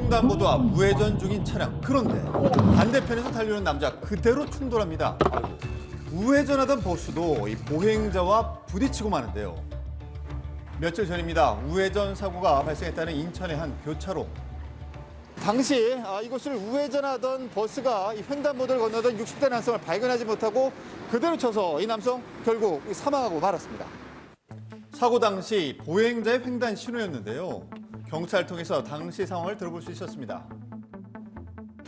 횡단보도 앞 우회전 중인 차량. 그런데 반대편에서 달려오는 남자 그대로 충돌합니다. 우회전하던 버스도 이 보행자와 부딪히고 마는데요. 며칠 전입니다. 우회전 사고가 발생했다는 인천의 한 교차로. 당시 이곳을 우회전하던 버스가 이 횡단보도를 건너던 60대 남성을 발견하지 못하고 그대로 쳐서 이 남성 결국 사망하고 말았습니다. 사고 당시 보행자의 횡단 신호였는데요. 경찰을 통해서 당시 상황을 들어볼 수 있었습니다.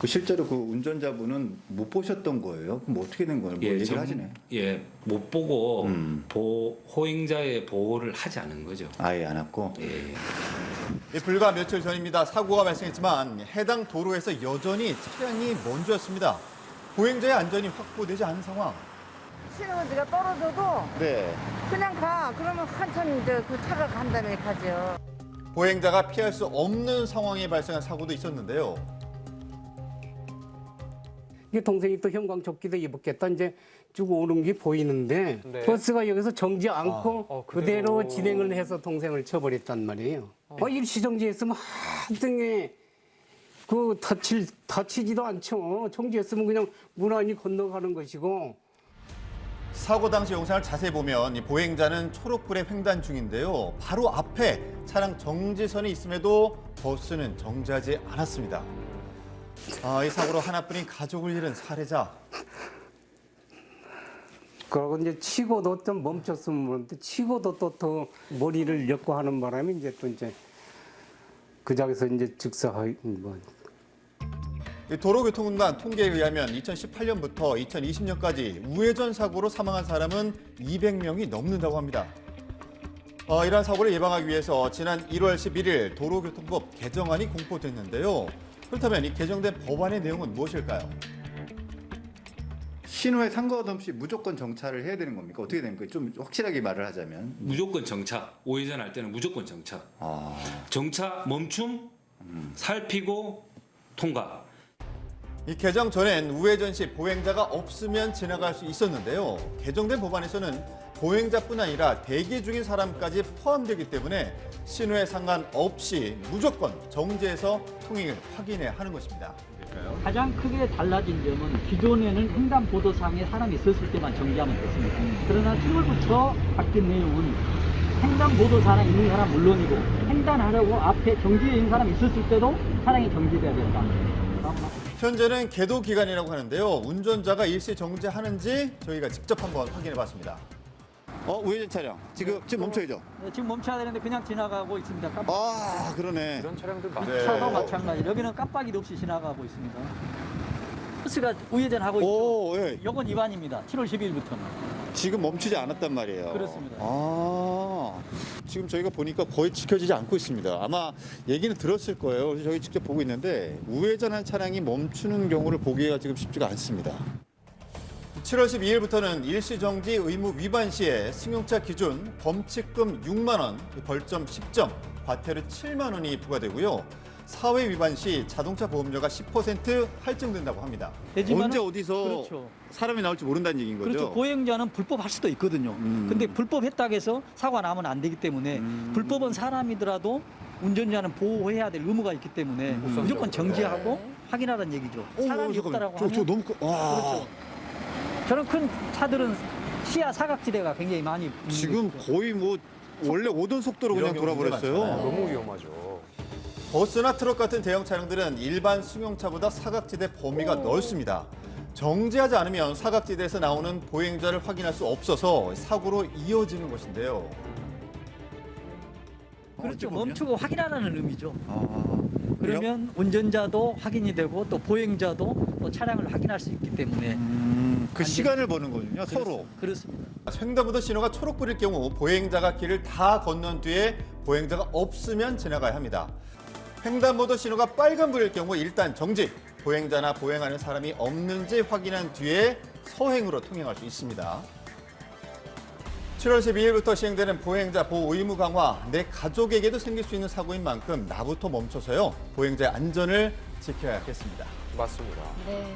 실제로 그 운전자분은 못 보셨던 거예요? 그럼 어떻게 된 거예요? 뭐 얘기를 하시네. 예, 못 보고 호행자의 보호를 하지 않은 거죠. 아예 안 왔고. 예. 불과 며칠 전입니다. 사고가 발생했지만 해당 도로에서 여전히 차량이 멈추었습니다. 보행자의 안전이 확보되지 않은 상황. 신호지가 떨어져도 네. 그냥 가. 그러면 한참 이제 그 차가 간 다음에 가죠. 보행자가 피할 수 없는 상황에 발생한 사고도 있었는데요. 이게 동생이 또 형광조끼도 입었겠다 이제 쭉 오는 게 보이는데 네. 버스가 여기서 정지 않고 그대로. 그대로 진행을 해서 동생을 쳐버렸단 말이에요. 일시정지했으면 한등에 그 다치지도 않죠. 정지했으면 그냥 무난히 건너가는 것이고. 사고 당시 영상을 자세히 보면 이 보행자는 초록불에 횡단 중인데요. 바로 앞에 차량 정지선이 있음에도 버스는 정지하지 않았습니다. 이 사고로 하나뿐인 가족을 잃은 살해자. 그러고 이제 치고도 좀 멈췄으면 모르는데 치고도 또 더 머리를 엮고 하는 바람에 이제 또 이제 그 자리에서 이제 즉사하고 뭐. 도로교통공단 통계에 의하면 2018년부터 2020년까지 우회전 사고로 사망한 사람은 200명이 넘는다고 합니다. 이러한 사고를 예방하기 위해서 지난 1월 11일 도로교통법 개정안이 공포됐는데요. 그렇다면 이 개정된 법안의 내용은 무엇일까요? 신호에 상관없이 무조건 정차를 해야 되는 겁니까? 어떻게 되는 거예요? 좀 확실하게 말을 하자면. 무조건 정차. 우회전할 때는 무조건 정차. 정차, 멈춤, 살피고 통과. 이 개정 전엔 우회전 시 보행자가 없으면 지나갈 수 있었는데요. 개정된 법안에서는 보행자뿐 아니라 대기 중인 사람까지 포함되기 때문에 신호에 상관없이 무조건 정지해서 통행을 확인해야 하는 것입니다. 가장 크게 달라진 점은 기존에는 횡단보도상에 사람이 있었을 때만 정지하면 됐습니다. 그러나 7월부터 바뀐 내용은 횡단보도상에 있는 사람 물론이고 횡단하려고 앞에 정지해 있는 사람이 있었을 때도 차량이 정지돼야 된다. 현재는 계도 기간이라고 하는데요. 운전자가 일시 정지하는지 저희가 직접 한번 확인해 봤습니다. 우회전 차량. 지금 멈춰야죠. 네, 지금 멈춰야 되는데 그냥 지나가고 있습니다. 그러네. 이런 차량들 많죠. 네. 차도 마찬가지. 여기는 깜빡이도 없이 지나가고 있습니다. 버스가 우회전하고 있고 예. 이건 위반입니다. 7월 12일부터는. 지금 멈추지 않았단 말이에요. 그렇습니다. 지금 저희가 보니까 거의 지켜지지 않고 있습니다. 아마 얘기는 들었을 거예요. 그래서 저희 직접 보고 있는데 우회전한 차량이 멈추는 경우를 보기가 지금 쉽지가 않습니다. 7월 12일부터는 일시정지 의무 위반 시에 승용차 기준 범칙금 6만 원, 벌점 10점, 과태료 7만 원이 부과되고요. 사회 위반 시 자동차 보험료가 10% 할증된다고 합니다. 되지만은- 언제 어디서 그렇죠. 사람이 나올지 모른다는 얘기인 거죠? 그렇죠. 보행자는 불법할 수도 있거든요. 근데 불법했다고 해서 사고가 나면 안 되기 때문에 불법은 사람이더라도 운전자는 보호해야 될 의무가 있기 때문에 무조건 정지하고 확인하라는 얘기죠. 사람이 없다라고 하면 너무 그렇죠. 저는 큰 차들은 시야 사각지대가 굉장히 많이 있는 지금 것이죠. 거의 뭐 원래 오던 속도로 그냥 이런 경우 돌아버렸어요. 굉장히 너무 위험하죠. 버스나 트럭 같은 대형 차량들은 일반 승용차보다 사각지대 범위가 넓습니다. 정지하지 않으면 사각지대에서 나오는 보행자를 확인할 수 없어서 사고로 이어지는 것인데요. 그렇죠. 멈추고 확인하라는 의미죠. 그러면 운전자도 확인이 되고 또 보행자도 또 차량을 확인할 수 있기 때문에 그 시간을 버는 거군요, 서로. 그렇습니다. 횡단보도 신호가 초록불일 경우 보행자가 길을 다 건넌 뒤에 보행자가 없으면 지나가야 합니다. 횡단보도 신호가 빨간불일 경우 일단 정지, 보행자나 보행하는 사람이 없는지 확인한 뒤에 서행으로 통행할 수 있습니다. 7월 12일부터 시행되는 보행자 보호 의무 강화, 내 가족에게도 생길 수 있는 사고인 만큼 나부터 멈춰서요, 보행자의 안전을 지켜야겠습니다. 맞습니다. 네.